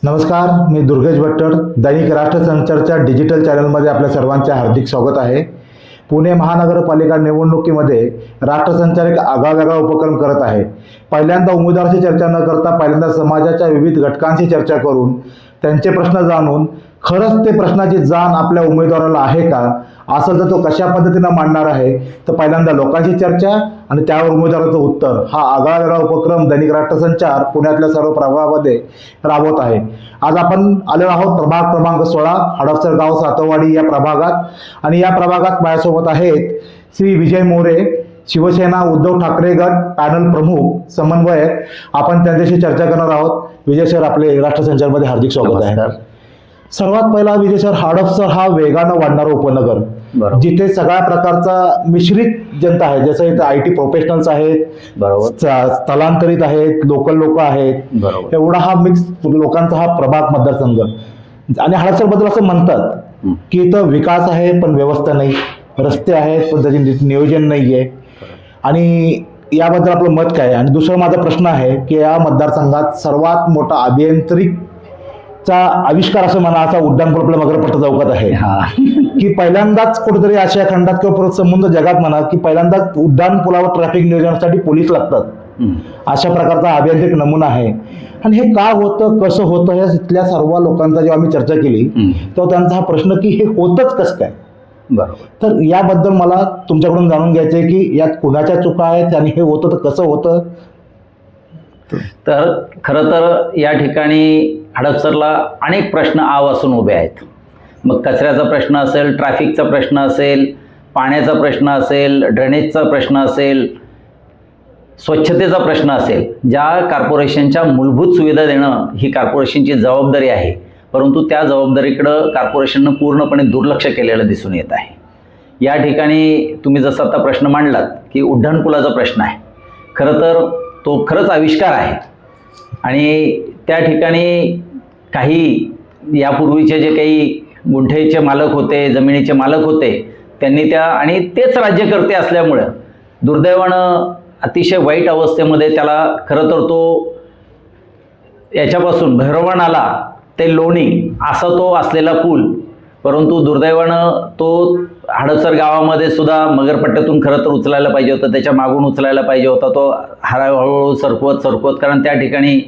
नमस्कार, मी दुर्गेश भट्टर. दैनिक राष्ट्रसंचारच्या डिजिटल चॅनलमध्ये आपल्या सर्वांचे हार्दिक स्वागत आहे. पुणे महानगरपालिका निवडणुकीमध्ये राष्ट्रसंचार एक आगळावेगळा उपक्रम करत आहे. पहिल्यांदा उमेदवाराशी चर्चा न करता पहिल्यांदा समाजाच्या विविध घटकांशी चर्चा करून त्यांचे प्रश्न जाणून खरंच ते प्रश्नाची जाण आपल्या उमेदवाराला आहे का, असेल तर तो कशा पद्धतीनं मांडणार आहे, तर पहिल्यांदा लोकांशी चर्चा आणि त्यावर उमेदवाराचं उत्तर, हा आगळावेगळा उपक्रम दैनिक राष्ट्रसंचार पुण्यातल्या सर्व प्रभागामध्ये राबवत आहे. आज आपण आलो आहोत प्रभाग क्रमांक 16 हडपसर गाव सातववाडी या प्रभागात. आणि या प्रभागात माझ्यासोबत आहेत श्री विजय मोरे, शिवसेना उद्धव ठाकरे गट पॅनल प्रमुख समन्वयक. आपण त्यांच्याशी चर्चा करणार आहोत. विजय सर, आपले राष्ट्रसंचारमध्ये हार्दिक स्वागत आहे. सर्वात पहिला विजय सर, हडपसर हा वेगानं वाढणारा उपनगर, जिथे सगळ्या प्रकारचा मिश्रित जनता आहे. जसं इथे IT प्रोफेशनल्स आहेत, स्थलांतरित आहेत, लोकल लोक आहेत, एवढा हा मिक्स लोकांचा हा प्रभाग मतदारसंघ. आणि हडपसर बद्दल असं म्हणतात की इथं विकास आहे पण व्यवस्था नाही, रस्ते आहेत पण त्याचे नियोजन नाहीये. आणि याबद्दल आपलं मत काय? आणि दुसरा माझा प्रश्न आहे की या मतदारसंघात सर्वात मोठा अभियांत्रिकचा आविष्कार असं म्हणा असा उड्डाणपूल आपल्या मगरपट्टा चौकात आहे, की पहिल्यांदाच कुठेतरी आशिया खंडात किंवा संबंध जगात म्हणा की पहिल्यांदाच उड्डाणपुलावर ट्रॅफिक नियोजनासाठी पोलीस लागतात, अशा प्रकारचा अभियांत्रिक नमुना आहे. आणि हे का होतं, कसं होतं, या इथल्या सर्व लोकांचा जेव्हा आम्ही चर्चा केली तेव्हा त्यांचा हा प्रश्न की हे होतच कसं काय. तर याबद्दल मला तुमच्याकडून जाणून घ्यायचंय की यात कुणाच्या चुका आहेत आणि हे होतं तर कसं होतं. तर खरं तर या ठिकाणी हडपसरला अनेक प्रश्न आवासून उभे आहेत. मग कचऱ्याचा प्रश्न असेल, ट्रॅफिकचा प्रश्न असेल, पाण्याचा प्रश्न असेल, ड्रेनेजचा प्रश्न असेल, स्वच्छतेचा प्रश्न असेल. ज्या कॉर्पोरेशनच्या मूलभूत सुविधा देणं ही कॉर्पोरेशनची जबाबदारी आहे, परंतु त्या जबाबदारीकडं कॉर्पोरेशननं पूर्णपणे दुर्लक्ष केलेलं दिसून येत आहे. या ठिकाणी तुम्ही जसा आता प्रश्न मांडलात की उड्डाणपुलाचा प्रश्न आहे, खरं तर तो खरंच आविष्कार आहे. आणि त्या ठिकाणी काही यापूर्वीचे जे काही गुंठेचे मालक होते, जमिनीचे मालक होते, त्यांनी त्या, आणि तेच राज्यकर्ते असल्यामुळं दुर्दैवानं अतिशय वाईट अवस्थेमध्ये त्याला खरं तर तो याच्यापासून भैरवनाला ते लोणी असा तो असलेला पूल, परंतु दुर्दैवानं तो हडपसर गावामध्ये सुद्धा मगरपट्ट्यातून खरं तर उचलायला पाहिजे होता, त्याच्या मागून उचलायला पाहिजे होता. तो हळूहळू सरकवत, कारण त्या ठिकाणी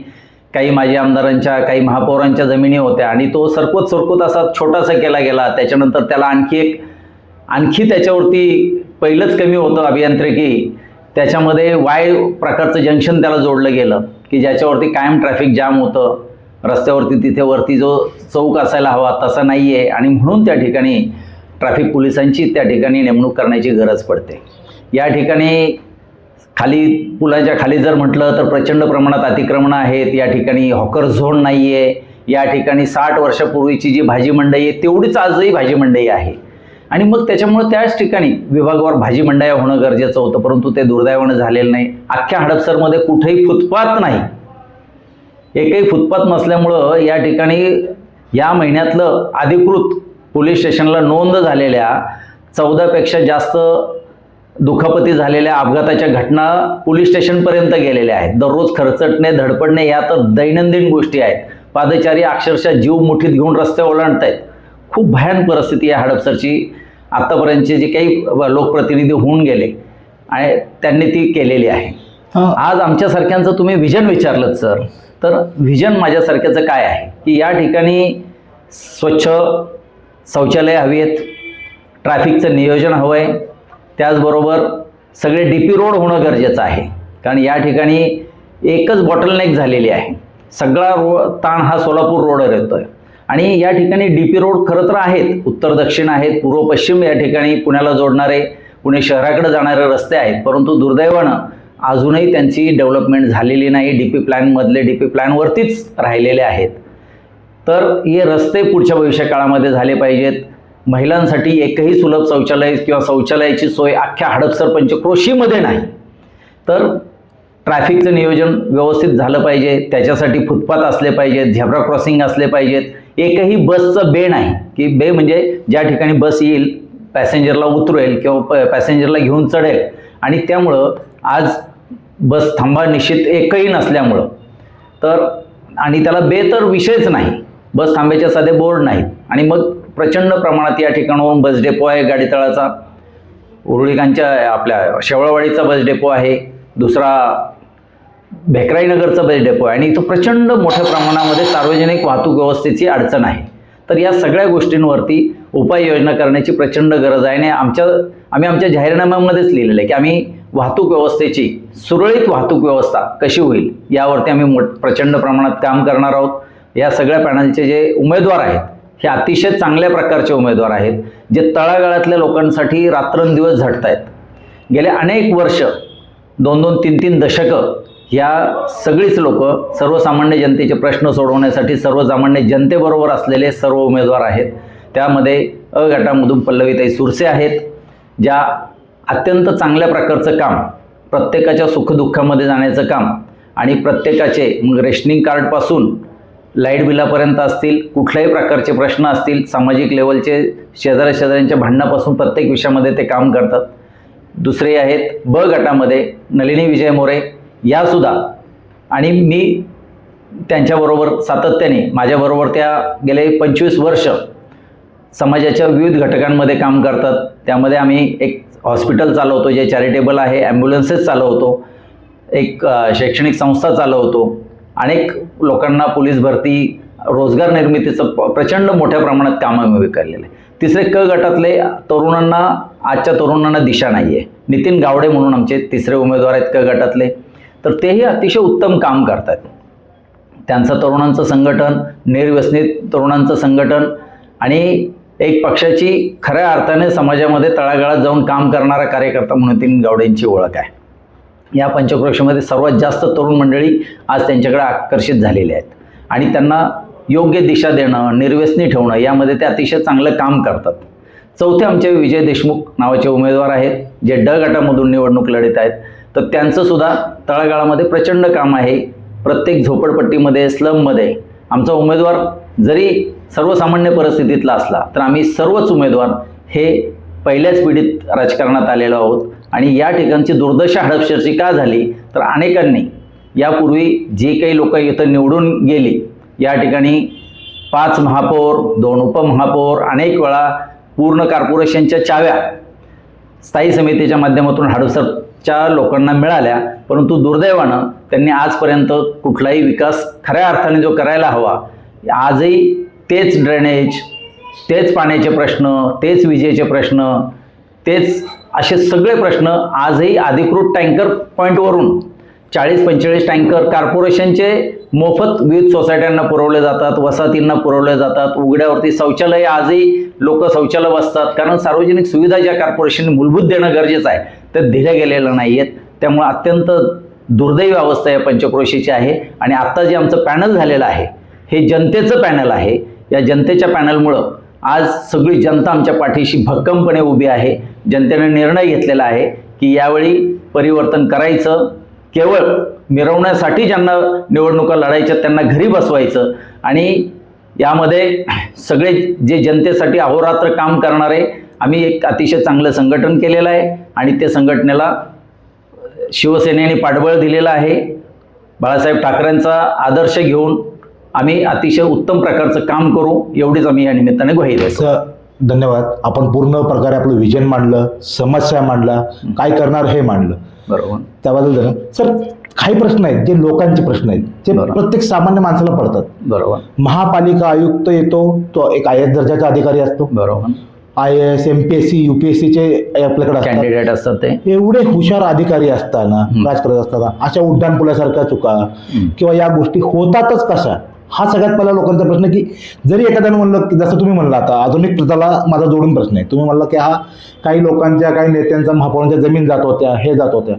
काही माजी आमदारांच्या, काही महापौरांच्या जमिनी होत्या आणि तो सरकवत असा छोटासा केला गेला. त्याच्यानंतर त्याला आणखी त्याच्यावरती पहिलंच कमी होतं अभियांत्रिकी, त्याच्यामध्ये वाय प्रकारचं जंक्शन त्याला जोडलं गेलं की ज्याच्यावरती कायम ट्रॅफिक जाम होतं. रस्त्यावरती तिथे वरती जो चौक असायला हवा तसा नाही आहे, आणि म्हणून त्या ठिकाणी ट्रॅफिक पोलिसांची त्या ठिकाणी नेमणूक करण्याची गरज पडते. या ठिकाणी खाली, पुलाच्या खाली जर म्हटलं तर प्रचंड प्रमाणात अतिक्रमणं आहेत. या ठिकाणी हॉकर झोन नाही आहे. या ठिकाणी 60 वर्षापूर्वीची जी भाजी मंडई आहे तेवढीच आजही भाजी मंडई आहे. आणि मग त्याच्यामुळे त्याच ठिकाणी विभागावर भाजी मंडया होणं गरजेचं होतं, परंतु ते दुर्दैवानं झालेलं नाही. अख्ख्या हडपसरमध्ये कुठेही फुटपाथ नाही, एकही फुटपाथ नसल्यामुळं या ठिकाणी या महिन्यातलं अधिकृत पोलीस स्टेशनला नोंद झालेल्या 14पेक्षा जास्त दुखापती झालेल्या अपघाताच्या घटना पोलीस स्टेशनपर्यंत गेलेल्या आहेत. दररोज खरचटणे, धडपडणे या तर दैनंदिन गोष्टी आहेत. पादचारी अक्षरशः जीव मुठीत घेऊन रस्ते ओलांडत आहेत. खूप भयान परिस्थिती आहे हडपसरची. आत्तापर्यंतचे जे काही लोकप्रतिनिधी होऊन गेले आणि त्यांनी ती केलेली आहे. आज आमच्यासारख्यांचं तुम्ही व्हिजन विचारलं सर, तर व्हिजन माझ्यासारख्याचं काय आहे की या ठिकाणी स्वच्छ शौचालय हवी आहेत, ट्रॅफिकचं नियोजन हवं आहे, त्याचबरोबर सगळे DP रोड होणं गरजेचं आहे. कारण या ठिकाणी एकच बॉटलनेक झालेली आहे. सगळा ताण हा सोलापूर रोडवर येतो आहे. आणि या ठिकाणी DP रोड खरं तर आहेत, उत्तर दक्षिण आहेत, पूर्व पश्चिम या ठिकाणी पुण्याला जोडणारे, पुणे शहराकडे जाणारे रस्ते आहेत, परंतु दुर्दैवानं अजूनही त्यांची डेव्हलपमेंट झालेली नाही. DP प्लॅनमधले DP प्लॅनवरतीच राहिलेले आहेत. तर हे रस्ते पुढच्या भविष्य काळामध्ये झाले पाहिजेत. महिलांसाठी एकही सुलभ शौचालय किंवा शौचालयाची सोय अख्ख्या हडपसर पंचक्रोशीमध्ये नाही. तर ट्रॅफिकचं नियोजन व्यवस्थित झालं पाहिजे, त्याच्यासाठी फुटपाथ असले पाहिजेत, झेब्रा क्रॉसिंग असले पाहिजेत. एकही बसचं बे नाही, की बे म्हणजे ज्या ठिकाणी बस येईल, पॅसेंजरला उतरेल किंवा पॅसेंजरला घेऊन चढेल, आणि त्यामुळं आज बस थांबा निश्चित एकही नसल्यामुळं तर आणि त्याला बे तर विषयच नाही, बस थांब्याचे साधे बोर्ड नाहीत. आणि मग प्रचंड प्रमाणात या ठिकाणाहून बस डेपो आहे, गाडीतळाचा, उरुळीकांच्या आपल्या शेवळवाडीचा बस डेपो आहे, दुसरा भेकराईनगरचा बस डेपो आहे, आणि इथं प्रचंड मोठ्या प्रमाणामध्ये सार्वजनिक वाहतूक व्यवस्थेची अडचण आहे. तर या सगळ्या गोष्टींवरती उपाययोजना करण्याची प्रचंड गरज आहे. आणि आम्ही आमच्या जाहीरनाम्यामध्येच लिहिलेलं आहे की आम्ही वाहतूक व्यवस्थेची सुरळीत वाहतूक व्यवस्था कशी होईल यावरती आम्ही प्रचंड प्रमाणात काम करणार आहोत. या सगळ्या पॅनलचे जे उमेदवार आहेत हे अतिशय चांगल्या प्रकारचे उमेदवार आहेत, जे तळागाळातल्या लोकांसाठी रात्रंदिवस झटत आहेत. गेले अनेक वर्ष, 2-2, 3-3 दशकं या सगळीच लोक सर्वसामान्य जनतेचे प्रश्न सोडवण्यासाठी सर्वसामान्य जनतेबरोबर असलेले सर्व उमेदवार आहेत. त्यामध्ये अ गटामधून पल्लवीताई सुरसे आहेत, ज्या अत्यंत चांगल्या प्रकारचं काम, प्रत्येकाच्या सुखदुःखामध्ये जाण्याचं काम, आणि प्रत्येकाचे मग रेशनिंग कार्डपासून लाईट बिलापर्यंत असतील, कुठल्याही प्रकारचे प्रश्न असतील, सामाजिक लेवलचे शेजाऱ्यांच्या भांडणापासून प्रत्येक विषयामध्ये ते काम करतात. दुसरे आहेत ब गटामध्ये नलिनी विजय मोरे, यासुद्धा, आणि मी त्यांच्याबरोबर सातत्याने, माझ्याबरोबर त्या गेले 25 वर्ष समाजाच्या विविध घटकांमध्ये काम करतात. त्यामध्ये आम्ही एक हॉस्पिटल चालवतो जे चॅरिटेबल आहे, ॲम्ब्युलन्सेस चालवतो, एक शैक्षणिक संस्था चालवतो, अनेक लोकांना पोलीस भरती, रोजगार निर्मितीचं प्रचंड मोठ्या प्रमाणात काम आम्ही केलेलं आहे. तिसरे क गटातले तरुणांना, आजच्या तरुणांना दिशा नाही आहे, नितीन गावडे म्हणून आमचे तिसरे उमेदवार आहेत क गटातले. तर तेही अतिशय उत्तम काम करतात. त्यांचं तरुणांचं संघटन, निर्व्यसनित तरुणांचं संघटन, आणि एक पक्षाची खऱ्या अर्थाने समाजामध्ये तळागाळात जाऊन काम करणारा कार्यकर्ता म्हणून नितीन गावडेंची ओळख आहे. या पंचक्रोशीमध्ये सर्वात जास्त तरुण मंडळी आज त्यांच्याकडे आकर्षित झालेली आहेत, आणि त्यांना योग्य दिशा देणं, निर्व्यसनी ठेवणं यामध्ये ते अतिशय चांगलं काम करतात. चौथे आमचे विजय देशमुख नावाचे उमेदवार आहेत, जे ड गटामधून निवडणूक लढत आहेत. तर त्यांचंसुद्धा तळागाळामध्ये प्रचंड काम आहे. प्रत्येक झोपडपट्टीमध्ये, स्लममध्ये आमचा उमेदवार जरी सर्वसामान्य परिस्थितीतला असला तर आम्ही सर्वच उमेदवार हे पहिल्याच पिढीत राजकारणात आलेलो आहोत. आणि या ठिकाणची दुर्दशा हडपसरची का झाली तर अनेकांनी यापूर्वी जे काही लोक इथं निवडून गेली, या ठिकाणी 5 महापौर, 2 उपमहापौर, अनेक वेळा पूर्ण कॉर्पोरेशनच्या चाव्या स्थायी समितीच्या माध्यमातून हडपसरच्या लोकांना मिळाल्या, परंतु दुर्दैवानं त्यांनी आजपर्यंत कुठलाही विकास खऱ्या अर्थाने जो करायला हवा, आजही तेच ड्रेनेज, तेच पाण्याचे प्रश्न, तेच विजेचे प्रश्न, तेच असे सगळे प्रश्न आजही अधिकृत टँकर पॉईंटवरून 40-45 टँकर कॉर्पोरेशनचे मोफत विविध सोसायट्यांना पुरवले जातात, वसाहतींना पुरवले जातात. उघड्यावरती शौचालय आजही लोक शौचालय बसतात, कारण सार्वजनिक सुविधा ज्या कॉर्पोरेशनने मूलभूत देणं गरजेचं आहे ते दिल्या गेलेलं नाही आहेत. त्यामुळे अत्यंत दुर्दैवी अवस्था या पंचक्रोशीची आहे. आणि आत्ता जे आमचं पॅनल झालेलं आहे हे जनतेचं पॅनल आहे. या जनतेच्या पॅनलमुळं आज सगळी जनता आमच्या पाठीशी भक्कमपणे उभी आहे. जनतेने निर्णय घेतलेला आहे की यावेळी परिवर्तन करायचं, केवळ मिरवण्यासाठी ज्यांना निवडणुका लढायच्या त्यांना घरी बसवायचं, आणि यामध्ये सगळे जे जनतेसाठी अहोरात्र काम करणारे आम्ही एक अतिशय चांगलं संघटन केलेलं आहे. आणि ते संघटनेला शिवसेनेने पाठबळ दिलेलं आहे. बाळासाहेब ठाकरेंचा आदर्श घेऊन आम्ही अतिशय उत्तम प्रकारचं काम करू, एवढीच आम्ही या निमित्ताने ग्वाही देतो. धन्यवाद. आपण पूर्ण प्रकारे आपलं विजन मांडलं, समस्या मांडला, काय करणार हे मांडलं. बरोबर. त्याबद्दल धन्यवाद. सर, काही प्रश्न आहेत जे लोकांचे प्रश्न आहेत, जे प्रत्येक सामान्य माणसाला पडतात. बरोबर. महापालिका आयुक्त येतो, तो एक IAS दर्जाचा अधिकारी असतो. बरोबर. IAS, MPSC, UPSCचे आपल्याकडे कॅन्डिडेट असतात. ते एवढे हुशार अधिकारी असताना, राजकारणात असताना अशा उड्डाणपुलासारख्या चुका किंवा या गोष्टी होतातच कशा, हा सगळ्यात पहिला लोकांचा प्रश्न. की जरी एखाद्यानं म्हणलं की जसं तुम्ही म्हणला, आता आधुनिक प्रथाला माझा जोडून प्रश्न आहे, तुम्ही म्हणला की हा काही लोकांच्या, काही नेत्यांचा, महापौरांच्या जमीन जात होत्या, हे जात होत्या.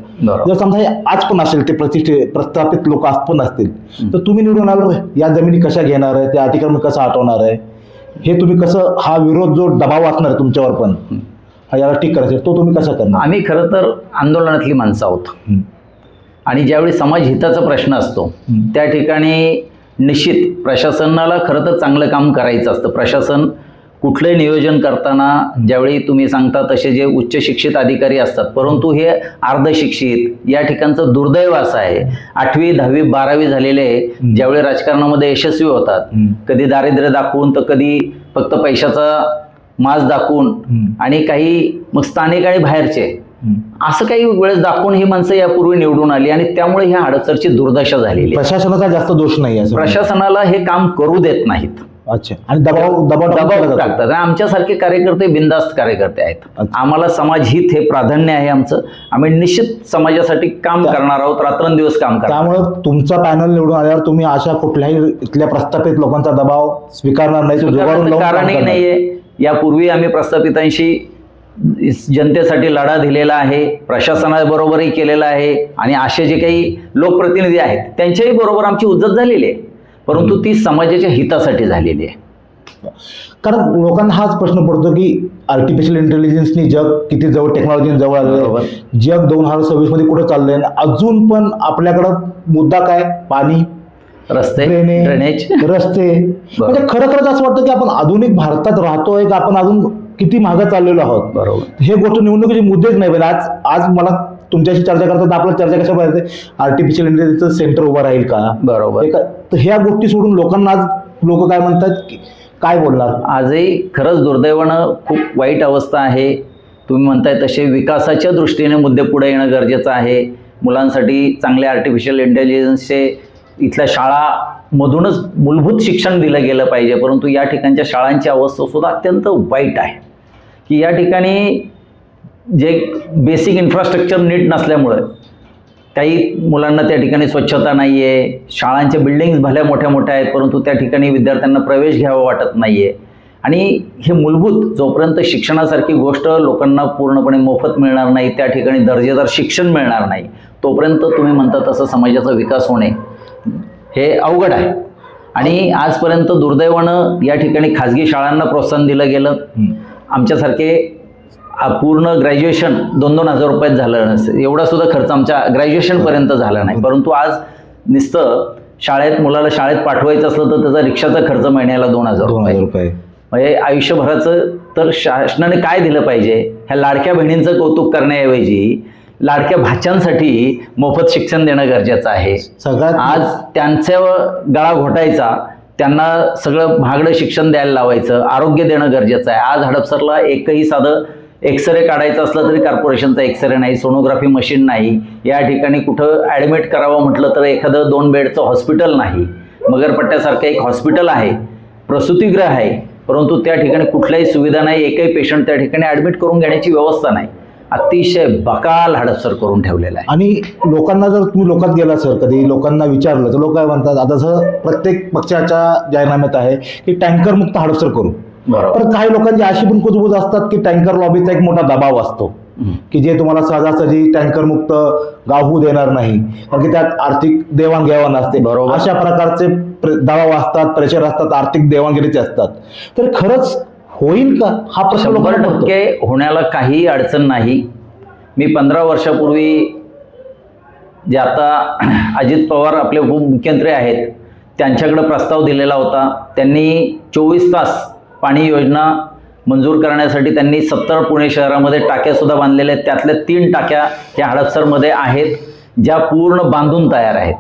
जर समजा हे आज पण असेल, ते प्रस्थापित लोक आज पण असतील, तर तुम्ही निवडून आलो, या जमिनी कशा घेणार आहे, त्या अतिक्रमण कसं हटवणार आहे, हे तुम्ही कसं, हा विरोध जो दबाव असणार आहे तुमच्यावर पण, हा याला ठीक करायचं, तो तुम्ही कसा करणार? आम्ही खरं तर आंदोलनातली माणसं आहोत. आणि ज्यावेळी समाज हिताचा प्रश्न असतो त्या ठिकाणी निश्चित प्रशासनाला खरं तर चांगलं काम करायचं असतं. प्रशासन कुठलंही नियोजन करताना ज्यावेळी तुम्ही सांगता तसे जे उच्च शिक्षित अधिकारी असतात, परंतु हे अर्धशिक्षित, या ठिकाणचं दुर्दैव असं आहे 8वी 10वी 12वी झालेले ज्यावेळी राजकारणामध्ये यशस्वी होतात, कधी दारिद्र्य दाखवून तर कधी फक्त पैशाचा माज दाखवून आणि काही मग स्थानिक आणि बाहेरचे असं काही वेळेस दाखवून ही माणसं यापूर्वी निवडून आली आणि त्यामुळे ह्या हडपसरची दुर्दशा झालेली आहे. प्रशासनाचा जास्त दोष नाही आहे प्रशासनाला हे काम करू देत नाहीत. अच्छा. आणि दबाव टाकतात. आणि आमच्यासारखे कार्यकर्ते बिनधास्त कार्यकर्ते आहेत. आम्हाला समाजहित हे प्राधान्य आहे आमचं. आम्ही निश्चित समाजासाठी काम करणार आहोत, रात्रंदिवस काम करणार. त्यामुळे तुमचा पॅनल निवडून आल्यावर तुम्ही अशा कुठल्याही इथल्या प्रस्थापित लोकांचा दबाव स्वीकारणार नाही. कारणही नाहीये. यापूर्वी आम्ही प्रस्थापितांशी जनतेसाठी लढा दिलेला आहे, प्रशासनाबरोबरही केलेला आहे आणि असे जे काही लोकप्रतिनिधी आहेत त्यांच्याही बरोबर आमची उज्जत झालेली आहे, परंतु ती समाजाच्या हितासाठी झालेली आहे. कारण लोकांना हाच प्रश्न पडतो की आर्टिफिशियल इंटेलिजन्सनी जग किती जवळ, टेक्नॉलॉजी जवळ आलं, जग 2026 मध्ये कुठे चाललंय, अजून पण आपल्याकडं मुद्दा काय, पाणी, रस्ते, ड्रेनेज, रस्ते. म्हणजे खरंच असं वाटतं की आपण आधुनिक भारतात राहतोय का आपण अजून किती मागे चाललेलो आहोत. बरोबर. हे गोष्ट निवडणुकीचे मुद्देच नाही. आज मला तुमच्याशी चर्चा करतात, आपल्याला चर्चा कशा पाहिजे, आर्टिफिशियल इंटेलिजन्सचं सेंटर उभं राहील का. बरोबर. तर ह्या गोष्टी सोडून लोकांना आज लोक काय म्हणतात, काय बोलणार. आजही खरंच दुर्दैवानं खूप वाईट अवस्था आहे. तुम्ही म्हणताय तसे विकासाच्या दृष्टीने मुद्दे पुढे येणं गरजेचं आहे. मुलांसाठी चांगले आर्टिफिशियल इंटेलिजन्सचे इथल्या शाळामधूनच मूलभूत शिक्षण दिलं गेलं पाहिजे, परंतु या ठिकाणच्या शाळांची अवस्था सुद्धा अत्यंत वाईट आहे की या ठिकाणी जे बेसिक इन्फ्रास्ट्रक्चर नीट नसल्यामुळं काही मुलांना त्या ठिकाणी स्वच्छता नाही आहे, शाळांच्या बिल्डिंग्स भल्या मोठ्या मोठ्या आहेत परंतु त्या ठिकाणी विद्यार्थ्यांना प्रवेश घ्यावा वाटत नाही आहे. आणि हे मूलभूत जोपर्यंत शिक्षणासारखी गोष्ट लोकांना पूर्णपणे मोफत मिळणार नाही, त्या ठिकाणी दर्जेदार शिक्षण मिळणार नाही, तोपर्यंत तुम्ही म्हणता तसं समाजाचा विकास होणे हे अवघड आहे. आणि आजपर्यंत दुर्दैवानं या ठिकाणी खाजगी शाळांना प्रोत्साहन दिलं गेलं. आमच्यासारखे पूर्ण ग्रॅज्युएशन 2-2 हजार रुपयात झालं नसतं, एवढा सुद्धा खर्च आमच्या ग्रॅज्युएशनपर्यंत झाला नाही, परंतु आज नुसतं मुलाला शाळेत पाठवायचं असलं तर त्याचा रिक्षाचा खर्च महिन्याला 2,000 रुपये. म्हणजे आयुष्यभराचं तर शासनाने काय दिलं पाहिजे. ह्या लाडक्या बहिणींचं कौतुक करण्याऐवजी लाडक्या भाच्यांसाठी मोफत शिक्षण देणं गरजेचं आहे. आज त्यांचा गळा घोटायचा, त्यांना सगळं महागडं शिक्षण द्यायला लावायचं, आरोग्य देणं गरजेचं आहे. आज हडपसरला एकही साधं एक्सरे काढायचं असलं तरी कॉर्पोरेशनचा एक्सरे नाही, सोनोग्राफी मशीन नाही, या ठिकाणी कुठं ॲडमिट करावं म्हटलं तर एखादं 2 बेडचं हॉस्पिटल नाही, मगरपट्ट्यासारखं एक हॉस्पिटल आहे, प्रसूतिगृह आहे, परंतु त्या ठिकाणी कुठल्याही सुविधा नाही, एकही पेशंट त्या ठिकाणी ॲडमिट करून घेण्याची व्यवस्था नाही. अतिशय बकाल हडपसर करून ठेवलेला आहे. आणि लोकांना जर तुम्ही लोकात गेला सर, कधी लोकांना विचारलं तर लोक काय म्हणतात, आता जसं प्रत्येक पक्षाच्या जाहीरनाम्यात आहे की टँकर मुक्त हडपसर करू. तर काही लोकांची अशी पण कुजबूज असतात की टँकर लॉबीचा एक मोठा दबाव असतो की जे तुम्हाला सहजासहजी टँकर मुक्त गाव होऊ देणार नाही, कारण की त्यात आर्थिक देवाणघेवाण असते. अशा प्रकारचे दबाव असतात, प्रेशर असतात, आर्थिक देवाणघेवाणीचे असतात. तर खरंच होईल का हा प्रश्न? 100% होण्याला काही अडचण नाही. मी 15 वर्षापूर्वी जे आता अजित पवार आपले उपमुख्यमंत्री आहेत त्यांच्याकडे प्रस्ताव दिलेला होता. त्यांनी 24 तास पाणी योजना मंजूर करण्यासाठी त्यांनी 70 पुणे शहरामध्ये टाक्यासुद्धा बांधलेल्या आहेत. त्यातल्या 3 टाक्या ह्या हडपसरमध्ये आहेत ज्या पूर्ण बांधून तयार आहेत.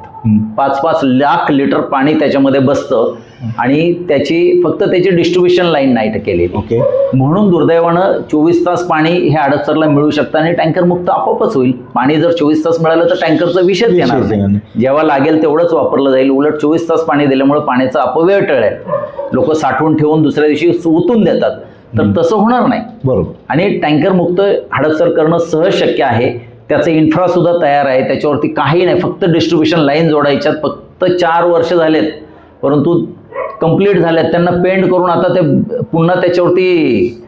5-5 लाख लिटर पाणी त्याच्यामध्ये बसतं आणि फक्त त्याची डिस्ट्रीब्युशन लाईन नाही केलेली. म्हणून दुर्दैवानं 24 तास पाणी हे हडपसरला मिळू शकतं आणि टँकर मुक्त आपोआपच होईल. पाणी जर 24 तास मिळालं तर टँकरचा विषयच येणार नाही. जेव्हा लागेल तेवढंच वापरलं जाईल. उलट 24 तास पाणी दिल्यामुळे पाण्याचा अपव्यय टळेल. लोक साठवून ठेवून दुसऱ्या दिवशी ओतून देतात, तर तसं होणार नाही. बरोबर. आणि टँकर मुक्त हडपसर करणं सहज शक्य आहे. त्याचं इन्फ्रा सुद्धा तयार आहे, त्याच्यावरती काही नाही, फक्त डिस्ट्रीब्युशन लाईन जोडायच्यात. फक्त 4 वर्ष झालेत परंतु कंप्लीट झाल्यात. त्यांना पेंट करून आता ते पुन्हा त्याच्यावरती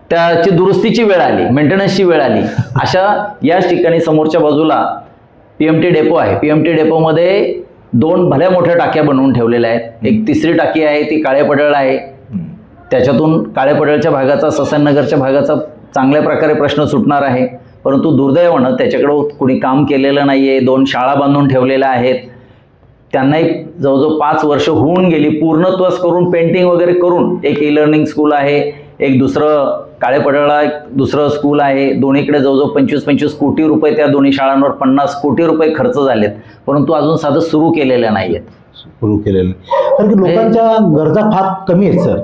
त्याची दुरुस्तीची वेळ आली, मेंटेनन्सची वेळ आली. अशा याच ठिकाणी समोरच्या बाजूला PMT डेपो आहे. PMT डेपोमध्ये 2 भल्या मोठ्या टाक्या बनवून ठेवलेल्या आहेत. एक 3री टाकी आहे ती काळेपडळ आहे. त्याच्यातून काळेपडळच्या भागाचा, ससननगरच्या भागाचा चांगल्या प्रकारे प्रश्न सुटणार आहे. परंतु दुर्दैवानं त्याच्याकडं कोणी काम केलेलं नाही आहे. 2 शाळा बांधून ठेवलेल्या आहेत. त्यांनाही जवळजवळ 5 वर्ष होऊन गेली, पूर्णत्वच करून पेंटिंग वगैरे करून. एक ई लर्निंग स्कूल आहे, एक दुसरं काळेपडळला एक दुसरं स्कूल आहे. दोन्हीकडे जवळजवळ 25-25 कोटी रुपये त्या दोन्ही शाळांवर 50 कोटी रुपये खर्च झालेत, परंतु अजून साधं सुरू केलेल्या नाही आहेत. सुरू केलेलं कारण की लोकांच्या गरजा फार कमी आहेत सर.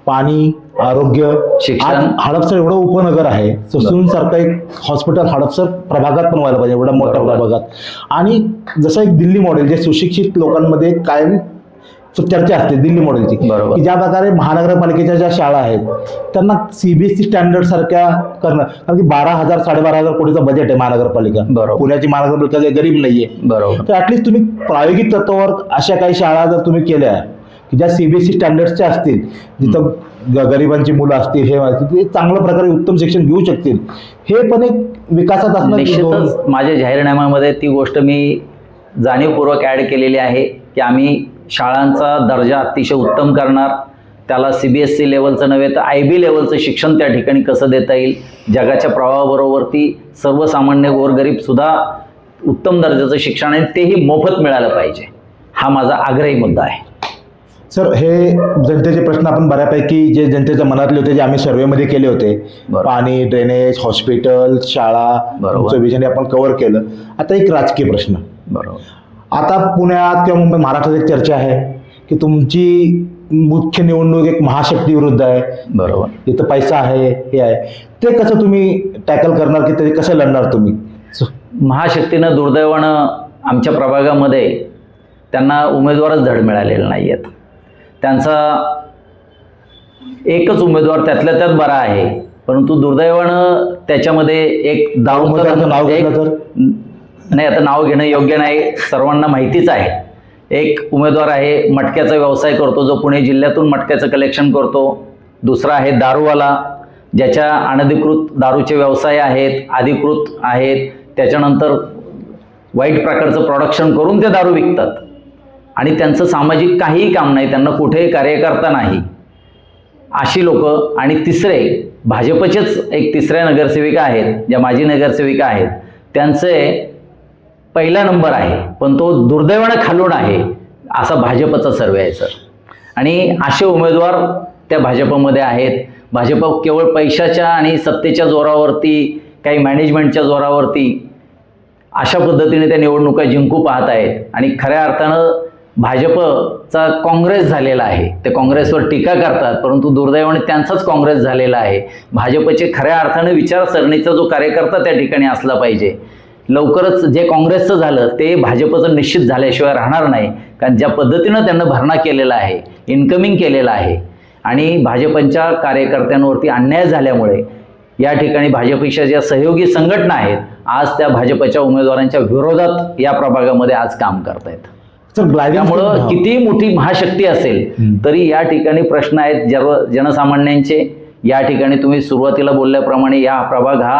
पाणी, आरोग्य, शिक्षण. आज हडपसर एवढं उपनगर आहे, ससून सारखं एक हॉस्पिटल हडपसर प्रभागात पण व्हायला पाहिजे, एवढ्या मोठ्या बरोबर. प्रभागात. आणि जसं एक दिल्ली मॉडेल, जे सुशिक्षित लोकांमध्ये कायम चर्चा असते दिल्ली मॉडेलची, बरोबर. की ज्या प्रकारे महानगरपालिकेच्या ज्या शाळा आहेत त्यांना सीबीएसई स्टँडर्ड सारख्या करणं. कारण की 12,000 12,500 कोटीचं बजेट आहे महानगरपालिका. बरोबर. पुण्याची महानगरपालिका काही गरीब नाहीये. बरोबर. तर ॲटलिस्ट तुम्ही प्रायोगिक तत्वावर अशा काही शाळा जर तुम्ही केल्या की ज्या सीबीएसई स्टँडर्ड्सच्या असतील, जिथं गरिबांची मुलं असतील, हे असतील, ते चांगल्या प्रकारे उत्तम शिक्षण घेऊ शकतील, हे पण एक विकासात असणं. निश्चितच माझ्या जाहीरनाम्यामध्ये ती गोष्ट मी जाणीवपूर्वक ॲड केलेली आहे की आम्ही शाळांचा दर्जा अतिशय उत्तम करणार. त्याला CBSE लेवलचं नव्हे तर IB लेवलचं शिक्षण त्या ठिकाणी कसं देता येईल, जगाच्या प्रवाहाबरोबरती सर्वसामान्य गोरगरीबसुद्धा उत्तम दर्जाचं शिक्षण आहे, तेही मोफत मिळालं पाहिजे, हा माझा आग्रही मुद्दा आहे. सर, हे जनतेचे प्रश्न आपण बऱ्यापैकी जे जनतेच्या मनातले होते, जे आम्ही सर्वेमध्ये केले होते, बरोबर. पाणी, ड्रेनेज, हॉस्पिटल, शाळा, बरोबर. तुमचं विजन आपण कव्हर केलं. आता एक राजकीय प्रश्न. बरोबर. आता पुण्यात किंवा मुंबई, महाराष्ट्रात एक चर्चा आहे की तुमची मुख्य निवडणूक एक महाशक्ती विरुद्ध आहे. बरोबर. इथं पैसा आहे, हे आहे, ते कसं तुम्ही टॅकल करणार, की ते कसं लढणार तुम्ही? महाशक्तीनं दुर्दैवानं आमच्या प्रभागामध्ये त्यांना उमेदवारच धड मिळालेले नाही आहेत. त्यांचा एकच उमेदवार त्यातल्या त्यात बरा आहे, परंतु दुर्दैवानं त्याच्यामध्ये एक उमेदवाराचं नाव घेतलं तर? नाही, आता नाव घेणं योग्य नाही, सर्वांना माहितीच आहे. एक उमेदवार आहे, मटक्याचा व्यवसाय करतो, जो पुणे जिल्ह्यातून मटक्याचं कलेक्शन करतो. दुसरा आहे दारूवाला, ज्याच्या अनधिकृत दारूचे व्यवसाय आहेत, अधिकृत आहेत, त्याच्यानंतर वाईट प्रकारचं प्रोडक्शन करून ते दारू विकतात आणि त्यांचं सामाजिक काहीही काम नाही, त्यांना कुठेही कार्यकर्ता नाही, अशी लोक. आणि तिसरे भाजपचेच एक तिसऱ्या नगरसेविका आहेत, ज्या माजी नगरसेविका आहेत, त्यांचे पहिला नंबर आहे, पण तो दुर्दैवानं खालून आहे, असा भाजपचा सर्वे आहे सर. आणि असे उमेदवार त्या भाजपमध्ये आहेत. भाजप केवळ पैशाच्या आणि सत्तेच्या जोरावरती, काही मॅनेजमेंटच्या जोरावरती अशा पद्धतीने त्या निवडणुका जिंकू पाहत आहेत. आणि खऱ्या अर्थानं भाजपचा काँग्रेस झालेला आहे. ते काँग्रेसवर टीका करतात, परंतु दुर्दैवाने त्यांचाच काँग्रेस झालेला आहे. भाजपचे खऱ्या अर्थानं विचारसरणीचा जो कार्यकर्ता त्या ठिकाणी असला पाहिजे. लवकरच जे काँग्रेसचं झालं ते भाजपचं निश्चित झाल्याशिवाय राहणार नाही, कारण ज्या पद्धतीनं त्यांना भरणा केलेला आहे, इन्कमिंग केलेलं आहे, आणि भाजपच्या कार्यकर्त्यांवरती अन्याय झाल्यामुळे या ठिकाणी भाजपच्या ज्या सहयोगी संघटना आहेत, आज त्या भाजपच्या उमेदवारांच्या विरोधात या प्रभागामध्ये आज काम करतायत. त्यामुळं किती मोठी महाशक्ती असेल तरी या ठिकाणी प्रश्न आहेत जनसामान्यांचे. या ठिकाणी तुम्ही सुरुवातीला बोलल्याप्रमाणे या प्रभाग हा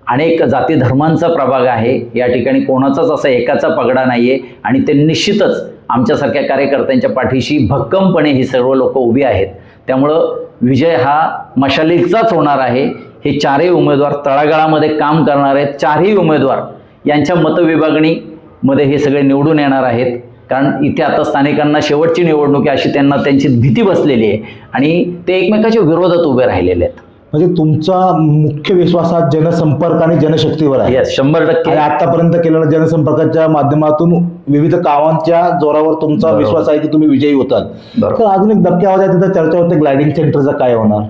अनेक जाती धर्मांचा प्रभाग आहे. या ठिकाणी कोणाचाच असा एकाचा पगडा नाहीये, आणि ते निश्चितच आमच्यासारख्या कार्यकर्त्यांच्या पाठीशी भक्कमपणे ही सर्व लोक उभी आहेत. त्यामुळं विजय हा मशालीचाच होणार आहे. हे चारही उमेदवार तळागाळामध्ये काम करणार आहेत. चारही उमेदवार यांच्या मतविभागणीमध्ये हे सगळे निवडून येणार आहेत, कारण इथे आता स्थानिकांना शेवटची निवडणूक आहे अशी त्यांना त्यांची भीती बसलेली आहे, आणि ते एकमेकाच्या विरोधात उभे राहिलेले आहेत. म्हणजे तुमचा मुख्य विश्वास हा जनसंपर्क आणि जनशक्तीवर आहे. 100%. आणि आतापर्यंत केलेल्या जनसंपर्काच्या माध्यमातून विविध कामांच्या जोरावर तुमचा विश्वास आहे की तुम्ही विजयी होतात. तर अजून एक धक्के आवाज आहे, तिथं चर्चा होते ग्लायडिंग सेंटरचं काय होणार?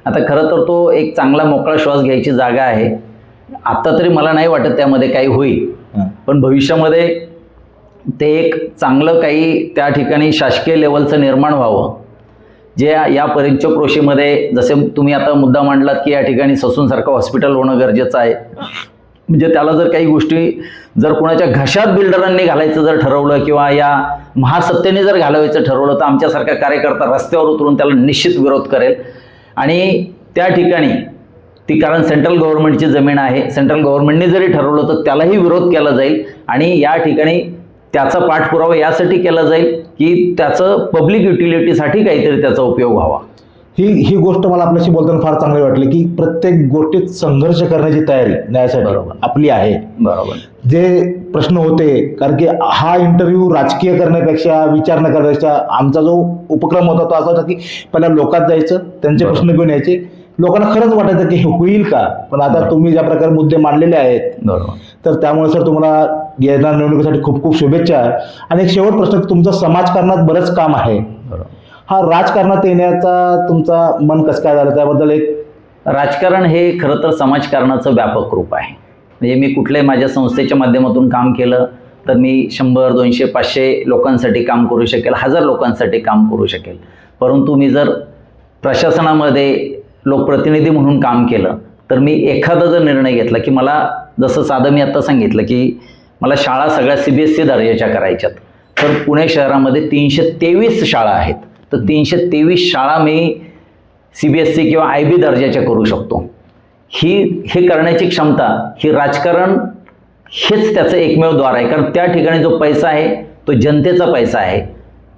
आता खरं तर तो एक चांगला मोकळा श्वास घ्यायची जागा आहे. आता तरी मला नाही वाटत त्यामध्ये काही होईल, पण भविष्यामध्ये ते एक चांगलं काही त्या ठिकाणी शासकीय लेवलचं निर्माण व्हावं, जे या पंचक्रोशीमध्ये, जसे तुम्ही आता मुद्दा मांडलात की या ठिकाणी ससूनसारखं हॉस्पिटल होणं गरजेचं आहे. म्हणजे त्याला जर काही गोष्टी जर कोणाच्या घशात बिल्डरांनी घालायचं जर ठरवलं किंवा या महासत्तेने जर घालवायचं ठरवलं, तर आमच्यासारखा कार्यकर्ता रस्त्यावर उतरून त्याला निश्चित विरोध करेल. आणि त्या ठिकाणी ती, कारण सेंट्रल गव्हर्नमेंटची जमीन आहे, सेंट्रल गव्हर्नमेंटने जरी ठरवलं तर त्यालाही विरोध केला जाईल. आणि या ठिकाणी त्याचा पाठपुरावा यासाठी केला जाईल की त्याचं पब्लिक युटिलिटीसाठी काहीतरी त्याचा उपयोग व्हावा. ही गोष्ट मला आपल्याशी बोलताना फार चांगली वाटली की प्रत्येक गोष्टीत संघर्ष करण्याची तयारी न्यायासाठी बरोबर. आपली आहे. बरोबर. जे प्रश्न होते, कारण की हा इंटरव्ह्यू राजकीय करण्यापेक्षा, विचार न करण्यापेक्षा आमचा जो उपक्रम होता तो असा होता की पहिला लोकात जायचं, त्यांचे बरोबर. प्रश्न घेऊन यायचे. लोकांना खरंच वाटायचं की हे होईल का, पण आता बरोबर. तुम्ही ज्या प्रकारे मुद्दे मांडलेले आहेत, बरोबर. तर त्यामुळे सर तुम्हाला येणाऱ्या निवडणुकीसाठी खूप खूप शुभेच्छा. आणि एक शेवट प्रश्न, तुमचं समाजकारणात बरंच काम आहे, बरोबर. हा राजकारणात येण्याचा तुमचा मन कसं काय झालं, त्याबद्दल एक. राजकारण हे खरं तर समाजकारणाचं व्यापक रूप आहे. म्हणजे मी कुठल्याही माझ्या संस्थेच्या माध्यमातून काम केलं तर मी 100, 200, 500 लोकांसाठी काम करू शकेल, 1000 लोकांसाठी काम करू शकेल. परंतु मी जर प्रशासनामध्ये लोकप्रतिनिधी म्हणून काम केलं तर मी एखादा जर निर्णय घेतला की मला, जसं साधं मी आत्ता सांगितलं की मला शाळा सगळ्या CBSE दर्जाच्या करायच्यात, तर पुणे शहरामध्ये 323 शाळा आहेत. तर 323 शाळा मी CBSE किंवा IB दर्जाच्या करू शकतो. हे करण्याची क्षमता, ही राजकारण हेच त्याचं एकमेव द्वार आहे. कारण त्या ठिकाणी जो पैसा आहे तो जनतेचा पैसा आहे.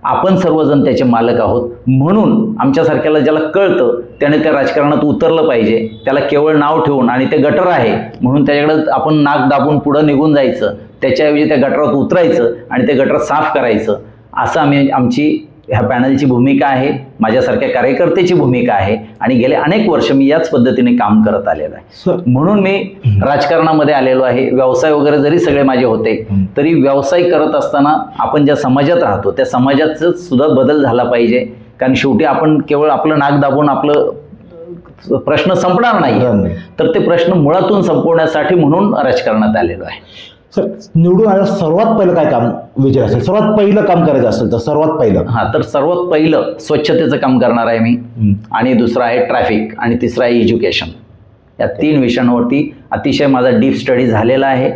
आपण सर्वजण त्याचे मालक आहोत. म्हणून आमच्यासारख्याला ज्याला कळतं त्याने त्या राजकारणात उतरलं पाहिजे. त्याला केवळ नाव ठेवून आणि ते गटर आहे म्हणून त्याच्याकडे आपण नाक दाबून पुढं निघून जायचं, त्याच्याऐवजी त्या गटरात उतरायचं आणि ते गटर साफ करायचं, असं आमची ह्या पॅनलची भूमिका आहे, माझ्यासारख्या कार्यकर्त्याची भूमिका आहे. आणि गेले अनेक वर्ष मी याच पद्धतीने काम करत आलेलो आहे. म्हणून मी राजकारणामध्ये आलेलो आहे. व्यवसाय वगैरे जरी सगळे माझे होते तरी व्यवसाय करत असताना आपण ज्या समाजात राहतो त्या समाजाचा सुद्धा बदल झाला पाहिजे. कारण शेवटी आपण केवळ आपलं नाक दाबून आपलं प्रश्न संपणार नाही, तर ते प्रश्न मुळातून संपवण्यासाठी म्हणून राजकारणात आलेलो आहे. सर, निवडून आल्यावर सर्वात पहिलं काय काम विचार असेल, सर्वात पहिलं काम करायचं असेल तर सर्वात पहिलं? तर सर्वात पहिलं स्वच्छतेचं काम करणार आहे मी, आणि दुसरं आहे ट्रॅफिक, आणि तिसरं आहे एज्युकेशन. या 3 विषयांवरती अतिशय माझा डीप स्टडी झालेला आहे.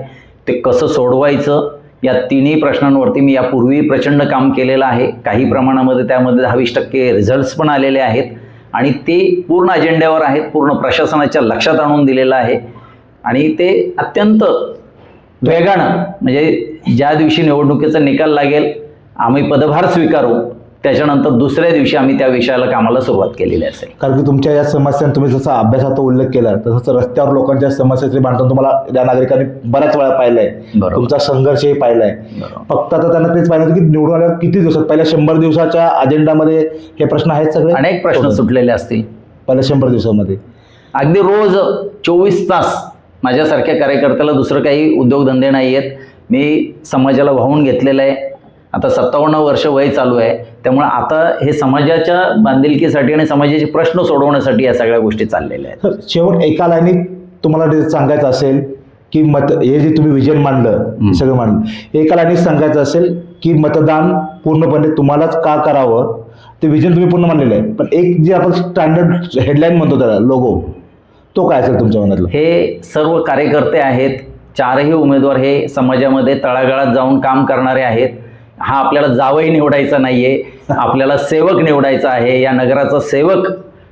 ते कसं सोडवायचं या 3ही प्रश्नांवरती मी यापूर्वी प्रचंड काम केलेलं आहे. काही प्रमाणामध्ये त्यामध्ये 10-20% रिझल्ट्स पण आलेले आहेत आणि ते पूर्ण अजेंड्यावर आहेत, पूर्ण प्रशासनाच्या लक्षात आणून दिलेलं आहे. आणि ते अत्यंत वेगानं, म्हणजे ज्या दिवशी निवडणुकीचा निकाल लागेल आम्ही पदभार स्वीकारू त्याच्यानंतर दुसऱ्या दिवशी आम्ही त्या विषयाला कामाला सुरुवात केलेली असेल. कारण की तुमच्या या समस्या तुम्ही जसा अभ्यासाचा उल्लेख केला तसंच रस्त्यावर लोकांच्या समस्याचे भांडण तुम्हाला या नागरिकांनी बऱ्याच वेळा पाहिलंय. तुमचा संघर्षही पाहिलाय. फक्त आता त्यांना तेच पाहिलं की निवडून आल्यावर किती दिवसात, पहिल्या 100 दिवसाच्या अजेंडामध्ये हे प्रश्न आहेत सगळे? अनेक प्रश्न सुटलेले असतील पहिल्या 100 दिवसामध्ये. अगदी रोज 24 तास माझ्यासारख्या कार्यकर्त्याला दुसरं काही उद्योगधंदे नाही आहेत. मी समाजाला वाहून घेतलेलं आहे. आता 57 वर्ष वय चालू आहे. त्यामुळे आता हे समाजाच्या बांधिलकीसाठी आणि समाजाचे प्रश्न सोडवण्यासाठी या सगळ्या गोष्टी चाललेल्या आहेत. शेवट एका लाईनीत तुम्हाला सांगायचं असेल की हे जे तुम्ही विजन मांडलं, सगळं मांडलं, एका लाईनीत सांगायचं असेल की मतदान पूर्णपणे तुम्हालाच का करावं, ते विजन तुम्ही पूर्ण मांडलेलं आहे. पण एक जे आपण स्टँडर्ड हेडलाईन म्हणतो त्याला, लोगो, तो काय असेल तुमच्या मनातलं? हे सर्व कार्यकर्ते आहेत. 4ही उमेदवार हे समाजामध्ये तळागाळात जाऊन काम करणारे आहेत. हा आपल्याला जावई निवडायचा नाहीये, आपल्याला सेवक निवडायचा आहे. या नगराचा सेवक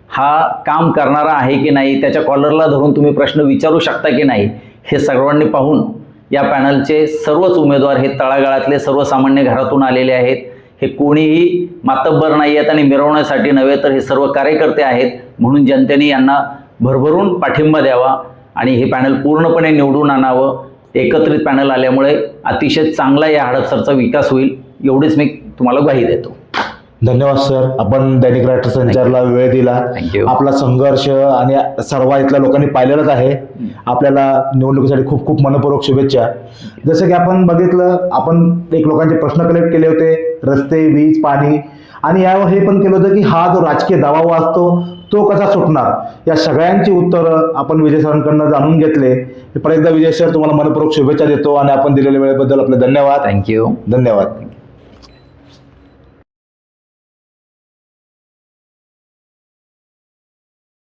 हा काम करणारा आहे की नाही, त्याच्या कॉलरला धरून तुम्ही प्रश्न विचारू शकता की नाही, हे सर्वांनी पाहून या पॅनलचे सर्वच उमेदवार हे तळागाळातले सर्वसामान्य घरातून आलेले आहेत. हे कोणीही मातब्बर नाही आहेत आणि मिरवण्यासाठी नव्हे, तर हे सर्व कार्यकर्ते आहेत. म्हणून जनतेने यांना भरभरून पाठिंबा द्यावा आणि हे पॅनल पूर्णपणे निवडून आणावं. एकत्रित पॅनल आल्यामुळे अतिशय चांगला या हडपसरचा विकास होईल, एवढीच मी तुम्हाला ग्वाही देतो. धन्यवाद सर, आपण दैनिक राष्ट्रसंचारला वेळ दिला. आपला संघर्ष आणि सर्व इथल्या लोकांनी पाहिलेलाच आहे. आपल्याला निवडणुकीसाठी खूप खूप मनपूर्वक शुभेच्छा. जसं की आपण बघितलं, आपण एक लोकांचे प्रश्न कलेक्ट केले होते, रस्ते, वीज, पाणी, आणि यावर हे पण केलं होतं की हा जो राजकीय दबाव असतो तो कसा सुटणार, या सगळ्यांची उत्तरं आपण विजय सरांकडनं जाणून घेतले. परत एकदा विजय सर तुम्हाला मनपूर्वक शुभेच्छा देतो आणि आपण दिलेल्या वेळेबद्दल आपले धन्यवाद. थँक्यू. धन्यवाद.